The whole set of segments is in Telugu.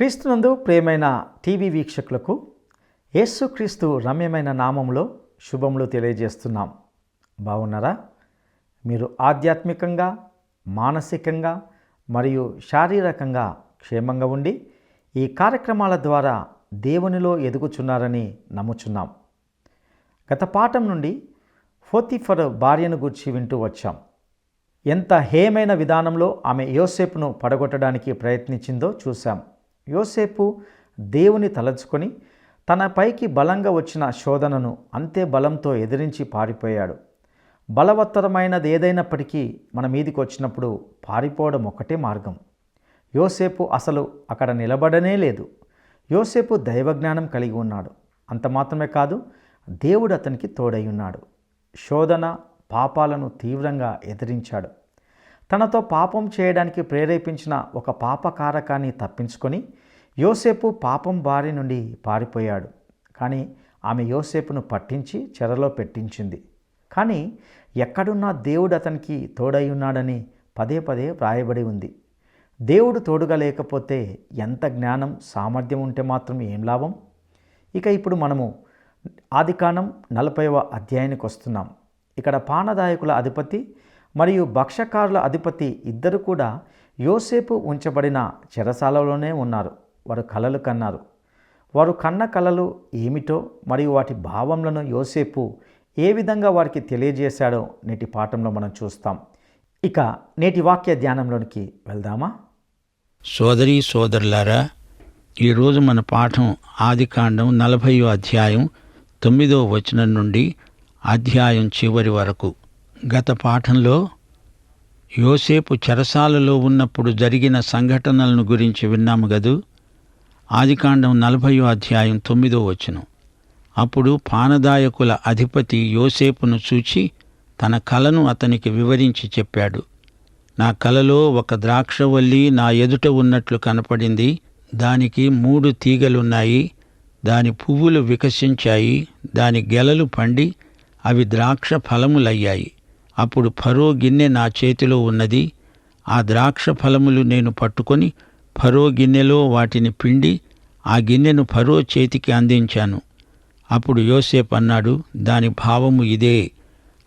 క్రీస్తునందు ప్రియమైన టీవీ వీక్షకులకు యేసుక్రీస్తు రమ్యమైన నామములో శుభములు తెలియజేస్తున్నాం. బాగున్నారా? మీరు ఆధ్యాత్మికంగా, మానసికంగా మరియు శారీరకంగా క్షేమంగా ఉండి ఈ కార్యక్రమాల ద్వారా దేవునిలో ఎదుగుచున్నారని నమ్ముచున్నాం. గత పాఠం నుండి పోతీఫరు భార్యను గూర్చి వింటూ వచ్చాం. ఎంత హేయమైన విధానంలో ఆమె యోసేపును పడగొట్టడానికి ప్రయత్నించిందో చూశాం. యోసేపు దేవుని తలచుకొని తన పైకి బలంగా వచ్చిన శోధనను అంతే బలంతో ఎదిరించి పారిపోయాడు. బలవత్తరమైనది ఏదైనప్పటికీ మన మీదికి వచ్చినప్పుడు పారిపోవడం ఒక్కటే మార్గం. యోసేపు అసలు అక్కడ నిలబడనే లేదు. యోసేపు దైవజ్ఞానం కలిగి ఉన్నాడు. అంత మాత్రమే కాదు, దేవుడు అతనికి తోడై ఉన్నాడు. శోధన, పాపాలను తీవ్రంగా ఎదిరించాడు. తనతో పాపం చేయడానికి ప్రేరేపించిన ఒక పాపకారకాన్ని తప్పించుకొని యోసేపు పాపం బారి నుండి పారిపోయాడు. కానీ ఆమె యోసేపును పట్టించి చెరలో పెట్టించింది. కానీ ఎక్కడున్నా దేవుడు అతనికి తోడై ఉన్నాడని పదే పదే వ్రాయబడి ఉంది. దేవుడు తోడుగా లేకపోతే ఎంత జ్ఞానం, సామర్థ్యం ఉంటే మాత్రం ఏం లాభం? ఇప్పుడు మనము ఆదికాండం 40వ అధ్యాయానికి వస్తున్నాం. ఇక్కడ పానదాయకుల అధిపతి మరియు భక్షకారుల అధిపతి ఇద్దరు కూడా యోసేపు ఉంచబడిన చెరసాలలోనే ఉన్నారు. వారు కలలు కన్నారు. వారు కన్న కలలు ఏమిటో మరియు వాటి భావములను యోసేపు ఏ విధంగా వారికి తెలియజేశాడో నేటి పాఠంలో మనం చూస్తాం. నేటి వాక్య ధ్యానంలోనికి వెళ్దామా? సోదరీ సోదరులారా, ఈరోజు మన పాఠం ఆదికాండం 40వ అధ్యాయం 9వ వచనం నుండి అధ్యాయం చివరి వరకు. గత పాఠంలో యోసేపు చెరసాలలో ఉన్నప్పుడు జరిగిన సంఘటనలను గురించి విన్నాము గదు. ఆదికాండం 40వ అధ్యాయం 9వ వచనం. అప్పుడు పానదాయకుల అధిపతి యోసేపును చూచి తన కలను అతనికి వివరించి చెప్పాడు. నా కలలో ఒక ద్రాక్షవల్లి నా ఎదుట ఉన్నట్లు కనపడింది. దానికి 3 తీగలున్నాయి. దాని పువ్వులు వికసించాయి. దాని గెలలు పండి అవి ద్రాక్ష ఫలములయ్యాయి. అప్పుడు ఫరో గిన్నె నా చేతిలో ఉన్నది. ఆ ద్రాక్ష ఫలములు నేను పట్టుకొని ఫరో గిన్నెలో వాటిని పిండి ఆ గిన్నెను ఫరో చేతికి అందించాను. అప్పుడు యోసేపు అన్నాడు, దాని భావము ఇదే: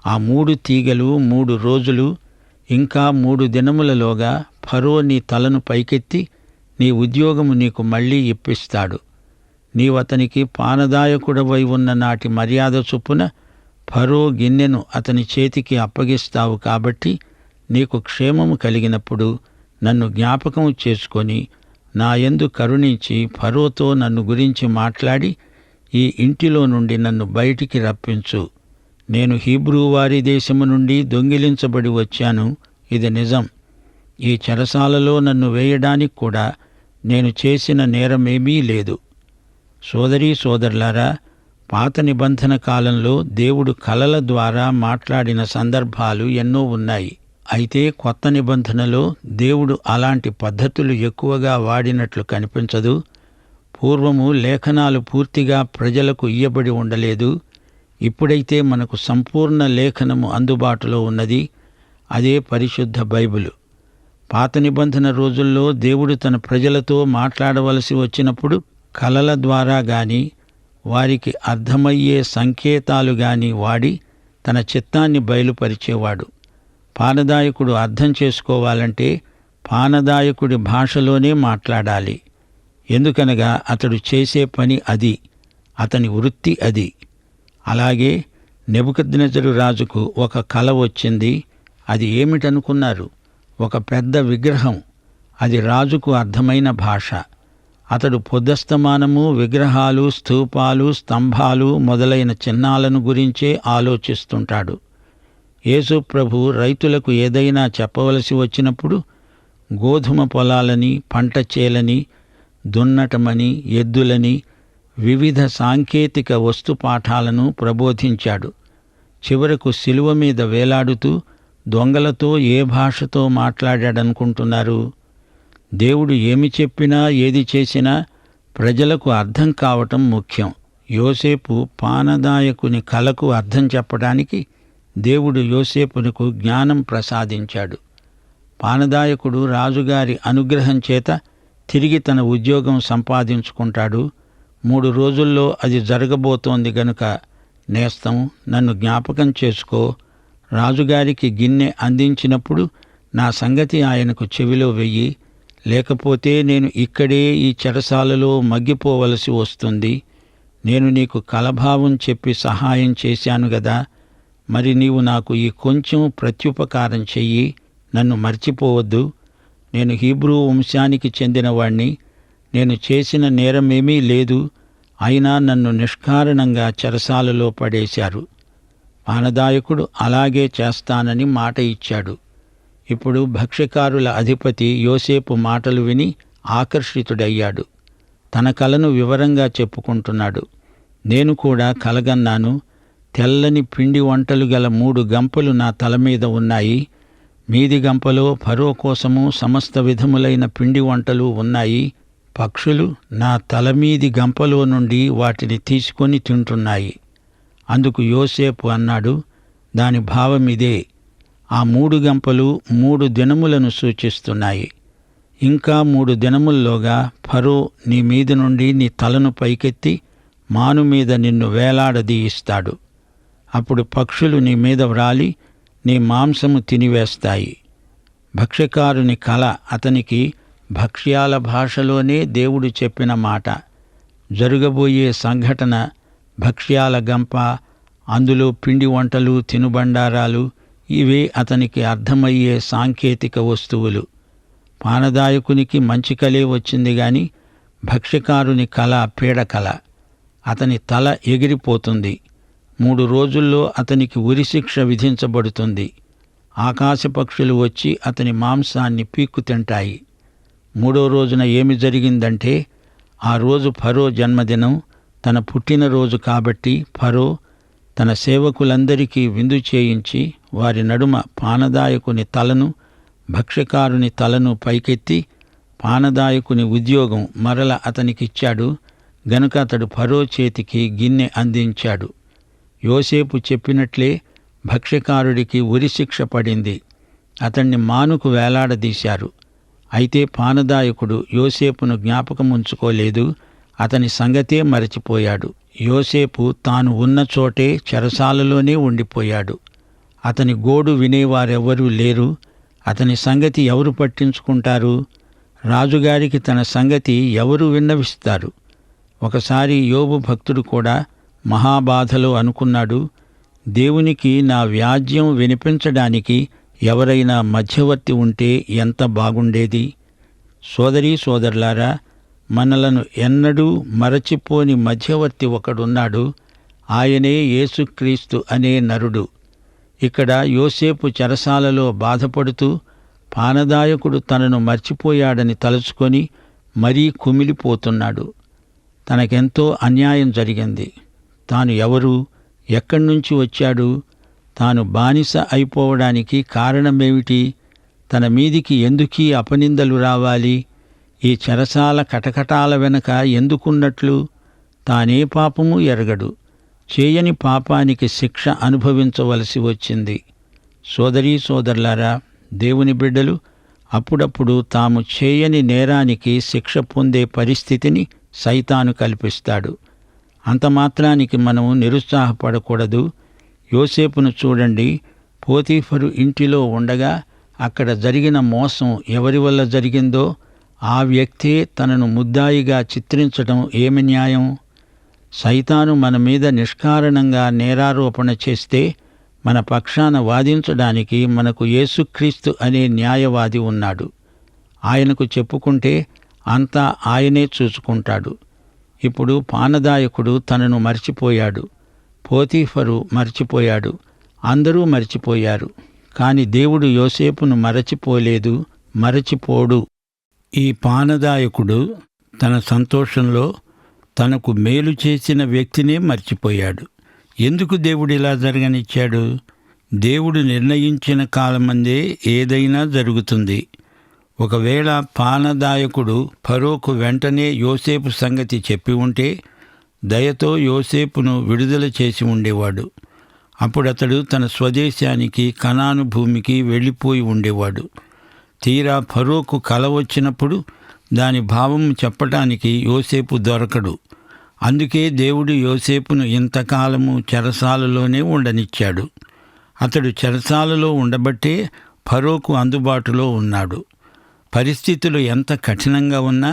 ఆ 3 తీగలు 3 రోజులు ఇంకా 3 దినములలోగా ఫరో నీ తలను పైకెత్తి నీ ఉద్యోగము నీకు మళ్ళీ ఇప్పిస్తాడు. నీవతనికి పానదాయకుడవై ఉన్న నాటి మర్యాద చొప్పున ఫరో గిన్నెను అతని చేతికి అప్పగిస్తావు. కాబట్టి నీకు క్షేమము కలిగినప్పుడు నన్ను జ్ఞాపకం చేసుకొని నా యందు కరుణించి ఫరోతో నన్ను గురించి మాట్లాడి ఈ ఇంటిలో నుండి నన్ను బయటికి రప్పించు. నేను హీబ్రూ వారి దేశము నుండి దొంగిలించబడి వచ్చాను, ఇది నిజం. ఈ చెరసాలలో నన్ను వేయడానికి కూడా నేను చేసిన నేరమేమీ లేదు. సోదరీ సోదరులారా, పాత నిబంధన కాలంలో దేవుడు కలల ద్వారా మాట్లాడిన సందర్భాలు ఎన్నో ఉన్నాయి. అయితే కొత్త నిబంధనలో దేవుడు అలాంటి పద్ధతులు ఎక్కువగా వాడినట్లు కనిపించదు. పూర్వము లేఖనాలు పూర్తిగా ప్రజలకు ఇయ్యబడి ఉండలేదు. ఇప్పుడైతే మనకు సంపూర్ణ లేఖనము అందుబాటులో ఉన్నది. అదే పరిశుద్ధ బైబిలు. పాత నిబంధన రోజుల్లో దేవుడు తన ప్రజలతో మాట్లాడవలసి వచ్చినప్పుడు కలల ద్వారా గాని వారికి అర్థమయ్యే సంకేతాలు గాని వాడి తన చిత్తాన్ని బయలుపరిచేవాడు. పానదాయకుడు అర్థం చేసుకోవాలంటే పానదాయకుడి భాషలోనే మాట్లాడాలి. ఎందుకనగా అతడు చేసే పని అది, అతని వృత్తి అది. అలాగే నెబుకద్నెజరు రాజుకు ఒక కల వచ్చింది. అది ఏమిటనుకున్నారు? ఒక పెద్ద విగ్రహం. అది రాజుకు అర్థమైన భాష. అతడు పొద్దస్తమానము విగ్రహాలు, స్తూపాలు, స్తంభాలు మొదలైన చిహ్నాలను గురించే ఆలోచిస్తుంటాడు. యేసు ప్రభు రైతులకు ఏదైనా చెప్పవలసి వచ్చినప్పుడు గోధుమ పొలాలని, పంట చేలని, దున్నటమని, ఎద్దులని, వివిధ సాంకేతిక వస్తుపాఠాలను ప్రబోధించాడు. చివరకు శిలువ మీద వేలాడుతూ దొంగలతో ఏ భాషతో మాట్లాడాడనుకుంటున్నారు? దేవుడు ఏమి చెప్పినా ఏది చేసినా ప్రజలకు అర్థం కావటం ముఖ్యం. యోసేపు పానదాయకుని కలకు అర్థం చెప్పడానికి దేవుడు యోసేపునకు జ్ఞానం ప్రసాదించాడు. పానదాయకుడు రాజుగారి అనుగ్రహం చేత తిరిగి తన ఉద్యోగం సంపాదించుకుంటాడు. 3 రోజుల్లో అది జరగబోతోంది గనుక, నేస్తం నన్ను జ్ఞాపకం చేసుకో. రాజుగారికి గిన్నె అందించినప్పుడు నా సంగతి ఆయనకు చెవిలో వెయ్యి. లేకపోతే నేను ఇక్కడే ఈ చెరసాలలో మగ్గిపోవలసి వస్తుంది. నేను నీకు కలభావం చెప్పి సహాయం చేశాను గదా, మరి నీవు నాకు ఈ కొంచెం ప్రత్యుపకారం చెయ్యి. నన్ను మర్చిపోవద్దు. నేను హీబ్రూ వంశానికి చెందినవాణ్ణి. నేను చేసిన నేరమేమీ లేదు. అయినా నన్ను నిష్కారణంగా చెరసాలలో పడేశారు. పానదాయకుడు అలాగే చేస్తానని మాట ఇచ్చాడు. ఇప్పుడు భక్ష్యకారుల అధిపతి యోసేపు మాటలు విని ఆకర్షితుడయ్యాడు. తన కలను వివరంగా చెప్పుకుంటున్నాడు. నేను కూడా కలగన్నాను. తెల్లని పిండి వంటలు గల 3 గంపలు నా తల మీద ఉన్నాయి. మీది గంపలో ఫరో కోసము సమస్త విధములైన పిండి వంటలు ఉన్నాయి. పక్షులు నా తలమీది గంపలో నుండి వాటిని తీసుకొని తింటున్నాయి. అందుకు యోసేపు అన్నాడు, దాని భావమిదే. ఆ 3 గంపలు 3 దినములను సూచిస్తున్నాయి. ఇంకా 3 దినముల్లోగా ఫరో నీ మీద నుండి నీ తలను పైకెత్తి మాను మీద నిన్ను వేలాడదీయిస్తాడు. అప్పుడు పక్షులు నీ మీద వ్రాలి నీ మాంసము తినివేస్తాయి. భక్ష్యకారుని కల అతనికి భక్ష్యాల భాషలోనే దేవుడు చెప్పిన మాట. జరగబోయే సంఘటన భక్ష్యాల గంప, అందులో పిండి వంటలు, తినుబండారాలు, ఇవే అతనికి అర్థమయ్యే సాంకేతిక వస్తువులు. పానదాయకునికి మంచి కలే వచ్చింది గాని భక్ష్యకారుని కల పీడకల. అతని తల ఎగిరిపోతుంది. 3 రోజుల్లో అతనికి ఉరిశిక్ష విధించబడుతుంది. ఆకాశపక్షులు వచ్చి అతని మాంసాన్ని పీక్కు తింటాయి. 3వ రోజున ఏమి జరిగిందంటే, ఆ రోజు ఫరో జన్మదినం, తన పుట్టినరోజు కాబట్టి ఫరో తన సేవకులందరికీ విందు చేయించి వారి నడుమ పానదాయకుని తలను, భక్ష్యకారుని తలను పైకెత్తి పానదాయకుని ఉద్యోగం మరల అతనికిచ్చాడు గనుక అతడు ఫరో చేతికి గిన్నె అందించాడు. యోసేపు చెప్పినట్లే భక్ష్యకారుడికి ఉరిశిక్ష పడింది. అతణ్ణి మానుకు వేలాడదీశారు. అయితే పానదాయకుడు యోసేపును జ్ఞాపకముంచుకోలేదు. అతని సంగతే మరచిపోయాడు. యోసేపు తాను ఉన్న చోటే చెరసాలలోనే ఉండిపోయాడు. అతని గోడు వినేవారెవ్వరూ లేరు. అతని సంగతి ఎవరు పట్టించుకుంటారు? రాజుగారికి తన సంగతి ఎవరు విన్నవిస్తారు? ఒకసారి యోబు భక్తుడు కూడా మహాబాధలో అనుకున్నాడు, దేవునికి నా వ్యాజ్యం వినిపించడానికి ఎవరైనా మధ్యవర్తి ఉంటే ఎంత బాగుండేది. సోదరీ సోదరులారా, మనలను ఎన్నడూ మరచిపోని మధ్యవర్తి ఒకడున్నాడు. ఆయనే యేసుక్రీస్తు అనే నరుడు. ఇక్కడ యోసేపు చెరసాలలో బాధపడుతూ పానదాయకుడు తనను మర్చిపోయాడని తలుచుకొని మరీ కుమిలిపోతున్నాడు. తనకెంతో అన్యాయం జరిగింది. తాను ఎవరు, ఎక్కడ్నుంచి వచ్చాడు, తాను బానిస అయిపోవడానికి కారణమేమిటి, తన మీదికి ఎందుకీ అపనిందలు రావాలి, ఈ చెరసాల కటకటాల వెనక ఎందుకున్నట్లు? తానే పాపము ఎరగడు. చేయని పాపానికి శిక్ష అనుభవించవలసి వచ్చింది. సోదరీ సోదరులారా, దేవుని బిడ్డలు అప్పుడప్పుడు తాము చేయని నేరానికి శిక్ష పొందే పరిస్థితిని సైతాను కల్పిస్తాడు. అంత మాత్రానికి మనము నిరుత్సాహపడకూడదు. యోసేపును చూడండి. పోతీఫరు ఇంటిలో ఉండగా అక్కడ జరిగిన మోసం ఎవరి వల్ల జరిగిందో ఆ వ్యక్తే తనను ముద్దాయిగా చిత్రించడం ఏమి న్యాయం? సైతాను మన మీద నిష్కారణంగా నేరారోపణ చేస్తే మన పక్షాన వాదించడానికి మనకు యేసుక్రీస్తు అనే న్యాయవాది ఉన్నాడు. ఆయనకు చెప్పుకుంటే అంతా ఆయనే చూసుకుంటాడు. ఇప్పుడు పానదాయకుడు తనను మర్చిపోయాడు. పోతీఫరు మర్చిపోయాడు. అందరూ మర్చిపోయారు. కాని దేవుడు యోసేపును మరచిపోలేదు, మరచిపోడు. ఈ పానదాయకుడు తన సంతోషంలో తనకు మేలు చేసిన వ్యక్తినే మర్చిపోయాడు. ఎందుకు దేవుడు ఇలా జరగనిచ్చాడు? దేవుడు నిర్ణయించిన కాలమందే ఏదైనా జరుగుతుంది. ఒకవేళ పానదాయకుడు ఫరోకు వెంటనే యోసేపు సంగతి చెప్పి ఉంటే దయతో యోసేపును విడుదల చేసి ఉండేవాడు. అప్పుడతడు తన స్వదేశానికి, కనాను భూమికి వెళ్ళిపోయి ఉండేవాడు. తీరా ఫరోకు కల వచ్చినప్పుడు దాని భావం చెప్పటానికి యోసేపు దొరకడు. అందుకే దేవుడు యోసేపును ఇంతకాలము చెరసాలలోనే ఉండనిచ్చాడు. అతడు చెరసాలలో ఉండబట్టే ఫరోకు అందుబాటులో ఉన్నాడు. పరిస్థితులు ఎంత కఠినంగా ఉన్నా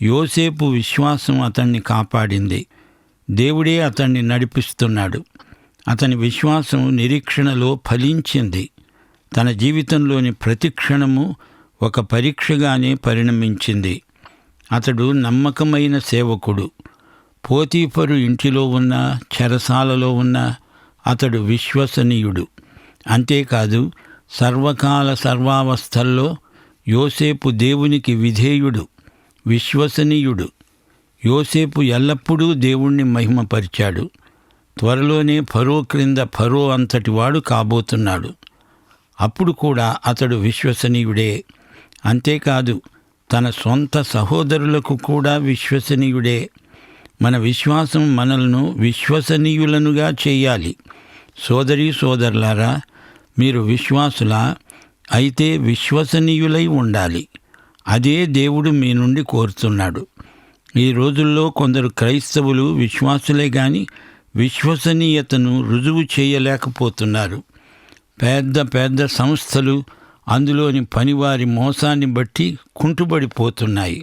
యోసేపు విశ్వాసం అతన్ని కాపాడింది. దేవుడే అతన్ని నడిపిస్తున్నాడు. అతని విశ్వాసం నిరీక్షణలో ఫలించింది. తన జీవితంలోని ప్రతి క్షణము ఒక పరీక్షగానే పరిణమించింది. అతడు నమ్మకమైన సేవకుడు. పోతీఫరు ఇంటిలో ఉన్న, చెరసాలలో ఉన్న అతడు విశ్వసనీయుడు. అంతేకాదు, సర్వకాల సర్వావస్థల్లో యోసేపు దేవునికి విధేయుడు, విశ్వసనీయుడు. యోసేపు ఎల్లప్పుడూ దేవుణ్ణి మహిమపరిచాడు. త్వరలోనే ఫరో క్రింద ఫరో అంతటివాడు కాబోతున్నాడు. అప్పుడు కూడా అతడు విశ్వసనీయుడే. అంతేకాదు, తన సొంత సహోదరులకు కూడా విశ్వసనీయుడే. మన విశ్వాసం మనల్ని విశ్వసనీయులనుగా చేయాలి. సోదరీ సోదరులారా, మీరు విశ్వాసులా? అయితే విశ్వసనీయులై ఉండాలి. అదే దేవుడు మీ నుండి కోరుతున్నాడు. ఈ రోజుల్లో కొందరు క్రైస్తవులు విశ్వాసులే గాని విశ్వసనీయతను రుజువు చేయలేకపోతున్నారు. పెద్ద పెద్ద సంస్థలు అందులోని పనివారి మోసాన్ని బట్టి కుంటుబడిపోతున్నాయి.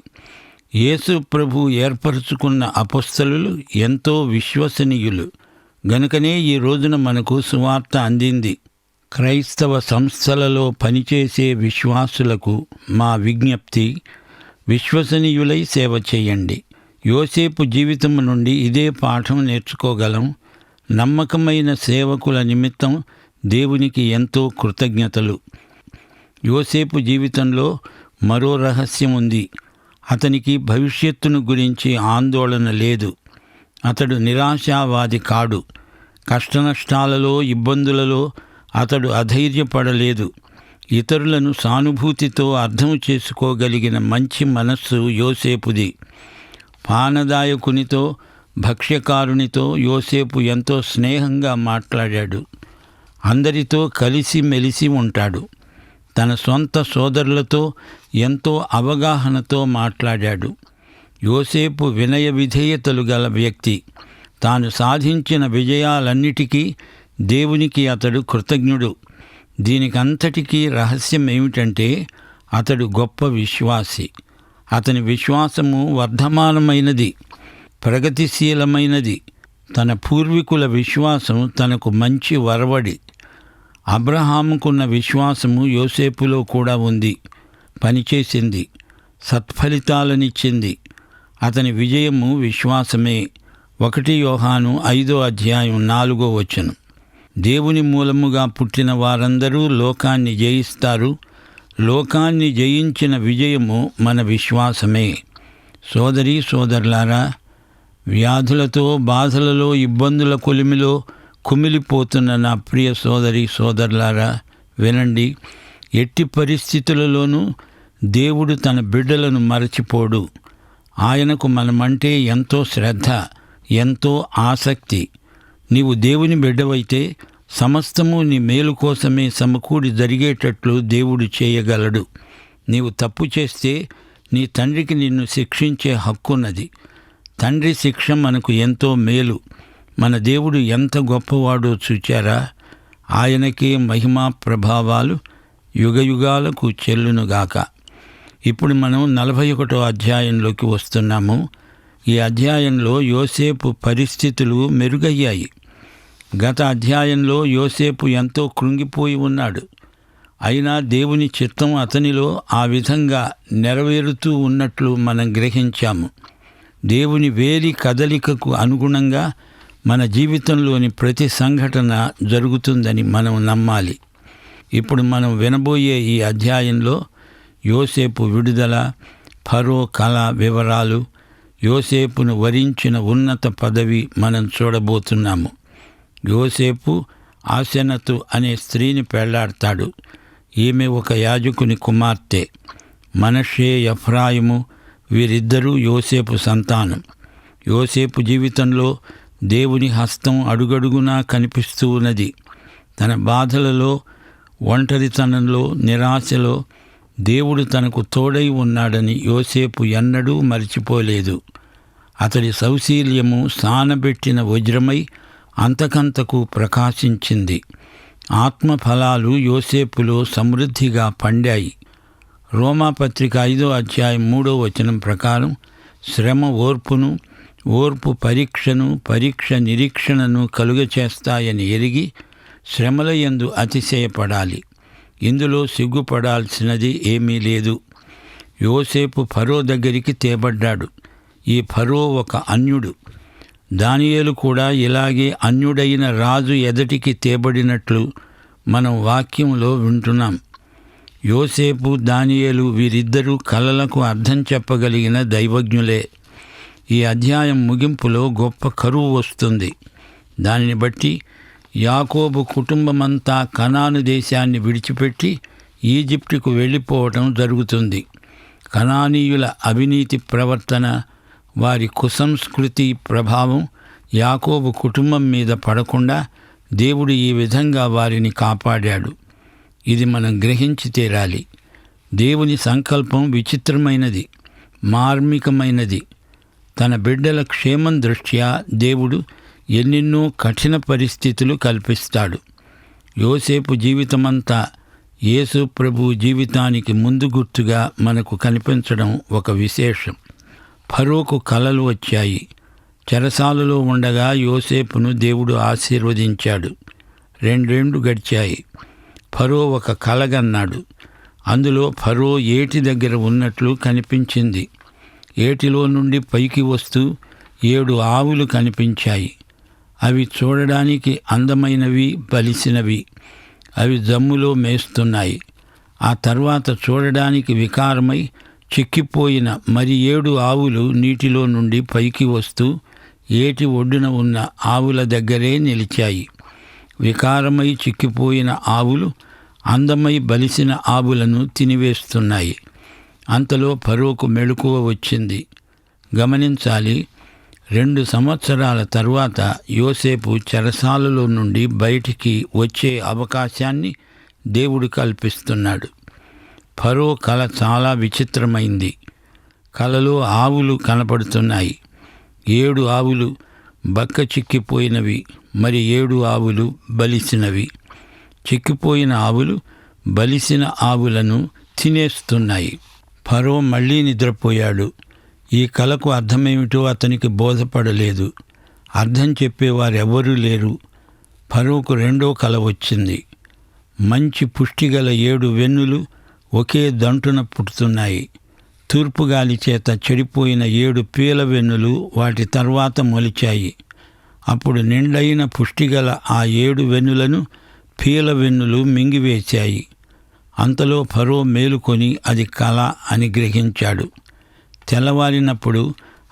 యేసు ప్రభు ఏర్పరచుకున్న అపొస్తలులు ఎంతో విశ్వసనీయులు గనుకనే ఈ రోజున మనకు సువార్త అందింది. క్రైస్తవ సంస్థలలో పనిచేసే విశ్వాసులకు మా విజ్ఞప్తి, విశ్వసనీయులై సేవ చేయండి. యోసేపు జీవితం నుండి ఇదే పాఠం నేర్చుకోగలం. నమ్మకమైన సేవకుల నిమిత్తం దేవునికి ఎంతో కృతజ్ఞతలు. యోసేపు జీవితంలో మరో రహస్యం ఉంది. అతనికి భవిష్యత్తును గురించి ఆందోళన లేదు. అతడు నిరాశావాది కాడు. కష్టనష్టాలలో, ఇబ్బందులలో అతడు అధైర్యపడలేదు. ఇతరులను సానుభూతితో అర్థం చేసుకోగలిగిన మంచి మనస్సు యోసేపుది. పానదాయకునితో, భక్ష్యకారునితో యోసేపు ఎంతో స్నేహంగా మాట్లాడాడు. అందరితో కలిసి మెలిసి ఉంటాడు. తన సొంత సోదరులతో ఎంతో అవగాహనతో మాట్లాడాడు. యోసేపు వినయ విధేయతలు గల వ్యక్తి. తాను సాధించిన విజయాలన్నిటికీ దేవునికి అతడు కృతజ్ఞుడు. దీనికంతటికీ రహస్యం ఏమిటంటే అతడు గొప్ప విశ్వాసి. అతని విశ్వాసము వర్ధమానమైనది, ప్రగతిశీలమైనది. తన పూర్వీకుల విశ్వాసం తనకు మంచి వరవడి. అబ్రహాముకున్న విశ్వాసము యోసేపులో కూడా ఉంది. పనిచేసింది, సత్ఫలితాలనిచ్చింది. అతని విజయము విశ్వాసమే. 1 యోహాను 5:4 దేవుని మూలముగా పుట్టిన వారందరూ లోకాన్ని జయిస్తారు. లోకాన్ని జయించిన విజయము మన విశ్వాసమే. సోదరీ సోదరులారా, వ్యాధులతో, బాధలలో, ఇబ్బందుల కొలిమిలో కుమిలిపోతున్న నా ప్రియ సోదరీ సోదరులారా, వినండి. ఎట్టి పరిస్థితులలోనూ దేవుడు తన బిడ్డలను మరచిపోడు. ఆయనకు మనమంటే ఎంతో శ్రద్ధ, ఎంతో ఆసక్తి. నీవు దేవుని బిడ్డవైతే సమస్తము నీ మేలు కోసమే సమకూడి జరిగేటట్లు దేవుడు చేయగలడు. నీవు తప్పు చేస్తే నీ తండ్రికి నిన్ను శిక్షించే హక్కున్నది. తండ్రి శిక్ష మనకు ఎంతో మేలు. మన దేవుడు ఎంత గొప్పవాడో చూచారా? ఆయనకే మహిమా ప్రభావాలు యుగయుగాలకు చెల్లునుగాక. ఇప్పుడు మనం 41వ అధ్యాయంలోకి వస్తున్నాము. ఈ అధ్యాయంలో యోసేపు పరిస్థితులు మెరుగయ్యాయి. గత అధ్యాయంలో యోసేపు ఎంతో కృంగిపోయి ఉన్నాడు. అయినా దేవుని చిత్తం అతనిలో ఆ విధంగా నెరవేరుతూ ఉన్నట్లు మనం గ్రహించాము. దేవుని వేలి కదలికకు అనుగుణంగా మన జీవితంలోని ప్రతి సంఘటన జరుగుతుందని మనం నమ్మాలి. ఇప్పుడు మనం వినబోయే ఈ అధ్యాయంలో యోసేపు విడుదల, ఫరో కళ వివరాలు, యోసేపును వరించిన ఉన్నత పదవి మనం చూడబోతున్నాము. యోసేపు ఆసెనతు అనే స్త్రీని పెళ్లాడతాడు. ఈమె ఒక యాజకుని కుమార్తె. మనష్షే, ఎఫ్రాయిము వీరిద్దరూ యోసేపు సంతానం. యోసేపు జీవితంలో దేవుని హస్తం అడుగడుగునా కనిపిస్తూ ఉన్నది. తన బాధలలో, ఒంటరితనంలో, నిరాశలో దేవుడు తనకు తోడై ఉన్నాడని యోసేపు ఎన్నడూ మరిచిపోలేదు. అతడి సౌశీల్యము సానబెట్టిన వజ్రమై అంతకంతకు ప్రకాశించింది. ఆత్మఫలాలు యోసేపులో సమృద్ధిగా పండాయి. రోమాపత్రిక 5వ అధ్యాయం 3వ వచనం ప్రకారం శ్రమ ఓర్పును, ఓర్పు పరీక్షను, పరీక్ష నిరీక్షణను కలుగచేస్తాయని ఎరిగి శ్రమల యందు అతిశయపడాలి. ఇందులో సిగ్గుపడాల్సినది ఏమీ లేదు. యోసేపు ఫరో దగ్గరికి తేబడ్డాడు. ఈ ఫరో ఒక అన్యుడు. దానియేలు కూడా ఇలాగే అన్యుడైన రాజు ఎదటికి తేబడినట్లు మనం వాక్యంలో వింటున్నాం. యోసేపు, దానియేలు వీరిద్దరూ కలలకు అర్థం చెప్పగలిగిన దైవజ్ఞులే. ఈ అధ్యాయం ముగింపులో గొప్ప కరువు వస్తుంది. దానిని బట్టి యాకోబు కుటుంబమంతా కనాను దేశాన్ని విడిచిపెట్టి ఈజిప్టుకు వెళ్ళిపోవటం జరుగుతుంది. కనానీయుల అవినీతి ప్రవర్తన, వారి కుసంస్కృతి ప్రభావం యాకోబు కుటుంబం మీద పడకుండా దేవుడు ఈ విధంగా వారిని కాపాడాడు. ఇది మనం గ్రహించి తీరాలి. దేవుని సంకల్పం విచిత్రమైనది, మార్మికమైనది. తన బిడ్డల క్షేమం దృష్ట్యా దేవుడు ఎన్నెన్నో కఠిన పరిస్థితులు కల్పిస్తాడు. యోసేపు జీవితమంతా యేసు ప్రభు జీవితానికి ముందు గుర్తుగా మనకు కనిపించడం ఒక విశేషం. ఫరోకు కలలు వచ్చాయి. చెరసాలలో ఉండగా యోసేపును దేవుడు ఆశీర్వదించాడు. 2 ఏళ్ళు గడిచాయి. ఫరో ఒక కలగన్నాడు. అందులో ఫరో ఏటి దగ్గర ఉన్నట్లు కనిపించింది. ఏటిలో నుండి పైకి వస్తూ 7 ఆవులు కనిపించాయి. అవి చూడడానికి అందమైనవి, బలిసినవి. అవి జమ్ములో మేస్తున్నాయి. ఆ తర్వాత చూడడానికి వికారమై చిక్కిపోయిన మరి 7 ఆవులు నీటిలో నుండి పైకి వస్తూ ఏటి ఒడ్డున ఉన్న ఆవుల దగ్గరే నిలిచాయి. వికారమై చిక్కిపోయిన ఆవులు అందమై బలిసిన ఆవులను తినివేస్తున్నాయి. అంతలో ఫరోకు మెలకువ వచ్చింది. గమనించాలి, 2 సంవత్సరాల తరువాత యోసేపు చెరసాలలో నుండి బయటికి వచ్చే అవకాశాన్ని దేవుడు కల్పిస్తున్నాడు. ఫరో కల చాలా విచిత్రమైంది. కలలో ఆవులు కనపడుతున్నాయి. 7 ఆవులు బక్క చిక్కిపోయినవి, మరి 7 ఆవులు బలిసినవి. చిక్కిపోయిన ఆవులు బలిసిన ఆవులను తినేస్తున్నాయి. ఫరో మళ్ళీ నిద్రపోయాడు. ఈ కలకు అర్థమేమిటో అతనికి బోధపడలేదు. అర్థం చెప్పేవారెవరూ లేరు. ఫరోకు 2వ కల వచ్చింది. మంచి పుష్టిగల 7 వెన్నులు ఒకే దంటున పుట్టుతున్నాయి. తూర్పుగాలి చేత చెడిపోయిన 7 పీల వెన్నులు వాటి తర్వాత మొలిచాయి. అప్పుడు నిండైన పుష్టిగల ఆ 7 వెన్నులను పీల వెన్నులు మింగివేశాయి. అంతలో ఫరో మేలుకొని అది కల అని గ్రహించాడు. తెల్లవారినప్పుడు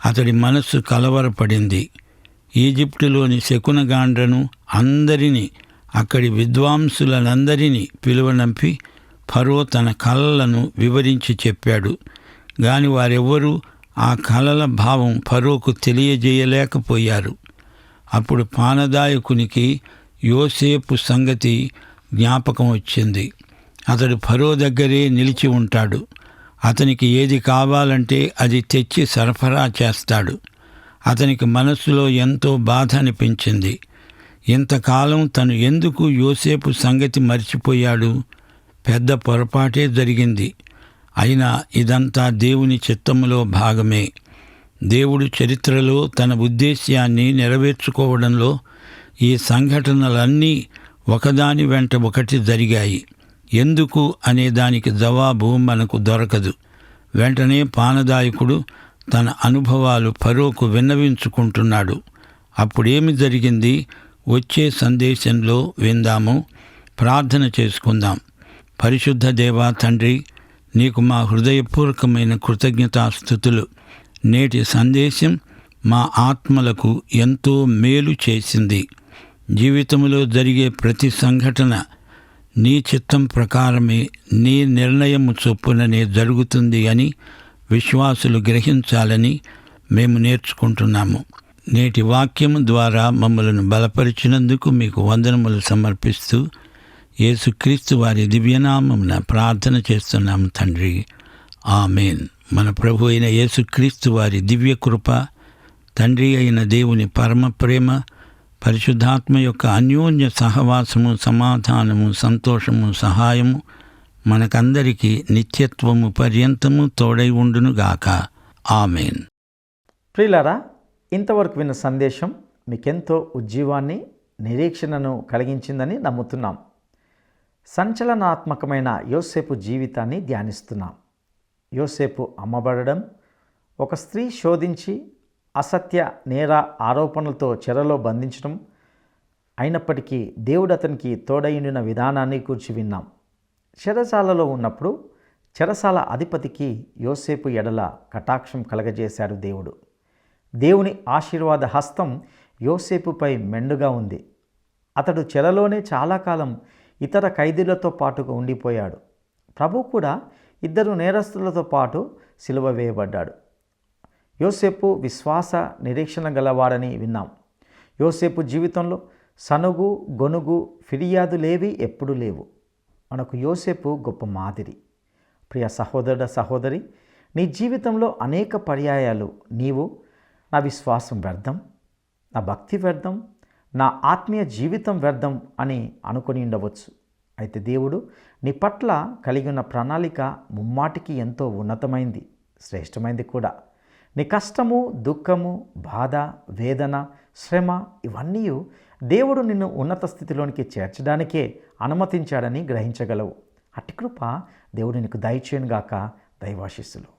అతడి మనస్సు కలవరపడింది. ఈజిప్టులోని శకునగాండ్రను అందరినీ, అక్కడి విద్వాంసులనందరినీ పిలువనంపి ఫరో తన కలలను వివరించి చెప్పాడు. గాని వారెవ్వరూ ఆ కలల భావం ఫరోకు తెలియజేయలేకపోయారు. అప్పుడు పానదాయకునికి యోసేపు సంగతి జ్ఞాపకం వచ్చింది. అతడు ఫరో దగ్గరే నిలిచి ఉంటాడు. అతనికి ఏది కావాలంటే అది తెచ్చి సరఫరా చేస్తాడు. అతనికి మనస్సులో ఎంతో బాధ అనిపించింది. ఇంతకాలం తను ఎందుకు యోసేపు సంగతి మర్చిపోయాడు? పెద్ద పొరపాటే జరిగింది. అయినా ఇదంతా దేవుని చిత్తములో భాగమే. దేవుడు చరిత్రలో తన ఉద్దేశ్యాన్ని నెరవేర్చుకోవడంలో ఈ సంఘటనలన్నీ ఒకదాని వెంట ఒకటి జరిగాయి. ఎందుకు అనే దానికి జవాబు మనకు దొరకదు. వెంటనే పానదాయకుడు తన అనుభవాలు ఫరోకు విన్నవించుకుంటున్నాడు. అప్పుడేమి జరిగింది? వచ్చే సందేశంలో విందాము. ప్రార్థన చేసుకుందాం. పరిశుద్ధ దేవా తండ్రి, నీకు మా హృదయపూర్వకమైన కృతజ్ఞతాస్తుతులు. నేటి సందేశం మా ఆత్మలకు ఎంతో మేలు చేసింది. జీవితంలో జరిగే ప్రతి సంఘటన నీ చిత్తం ప్రకారమే, నీ నిర్ణయము చొప్పుననే జరుగుతుంది అని విశ్వాసులు గ్రహించాలని మేము నేర్చుకుంటున్నాము. నేటి వాక్యము ద్వారా మమ్మలను బలపరిచినందుకు మీకు వందనములు సమర్పిస్తూ యేసుక్రీస్తు వారి దివ్యనామమున ప్రార్థన చేస్తున్నాం తండ్రి. ఆమేన్. మన ప్రభు అయిన యేసుక్రీస్తు వారి దివ్య కృప, తండ్రి అయిన దేవుని పరమ ప్రేమ, పరిశుద్ధాత్మ యొక్క అన్యోన్య సహవాసము, సమాధానము, సంతోషము, సహాయము మనకందరికీ నిత్యత్వము పర్యంతము తోడై ఉండునుగాక. ఆమేన్. ప్రియులారా, ఇంతవరకు విన్న సందేశం మీకెంతో ఉజ్జీవాన్ని, నిరీక్షణను కలిగించిందని నమ్ముతున్నాం. సంచలనాత్మకమైన యోసేపు జీవితాన్ని ధ్యానిస్తున్నాం. యోసేపు అమ్మబడడం, ఒక స్త్రీ శోధించి అసత్య నేర ఆరోపణలతో చెరలో బంధించడం, అయినప్పటికీ దేవుడు అతనికి తోడైండిన విధానాన్ని కూర్చి విన్నాం. చెరసాలలో ఉన్నప్పుడు చెరసాల అధిపతికి యోసేపు ఎడల కటాక్షం కలగజేశాడు దేవుడు. దేవుని ఆశీర్వాద హస్తం యోసేపుపై మెండుగా ఉంది. అతడు చెరలోనే చాలా కాలం ఇతర ఖైదీలతో పాటుగా ఉండిపోయాడు. ప్రభు కూడా 2 నేరస్తులతో పాటు సిలువ వేయబడ్డాడు. యోసేపు విశ్వాస నిరీక్షణ గలవాడని విన్నాం. యోసేపు జీవితంలో సనుగు, గొనుగు, ఫిర్యాదులేవి ఎప్పుడూ లేవు. మనకు యోసేపు గొప్ప మాదిరి. ప్రియ సహోదరుడ, సహోదరి, నీ జీవితంలో అనేక పర్యాయాలు నీవు నా విశ్వాసం వ్యర్థం, నా భక్తి వ్యర్థం, నా ఆత్మీయ జీవితం వ్యర్థం అని అనుకొని ఉండవచ్చు. అయితే దేవుడు నీ పట్ల కలిగి ఉన్న ప్రణాళిక ముమ్మాటికి ఎంతో ఉన్నతమైంది, శ్రేష్టమైంది కూడా. నీ కష్టము, దుఃఖము, బాధ, వేదన, శ్రమ ఇవన్నీ దేవుడు నిన్ను ఉన్నత స్థితిలోనికి చేర్చడానికే అనుమతించాడని గ్రహించగలవు. అట్టి కృప దేవుడు నీకు దయచేయునుగాక. దైవాశీస్సులు.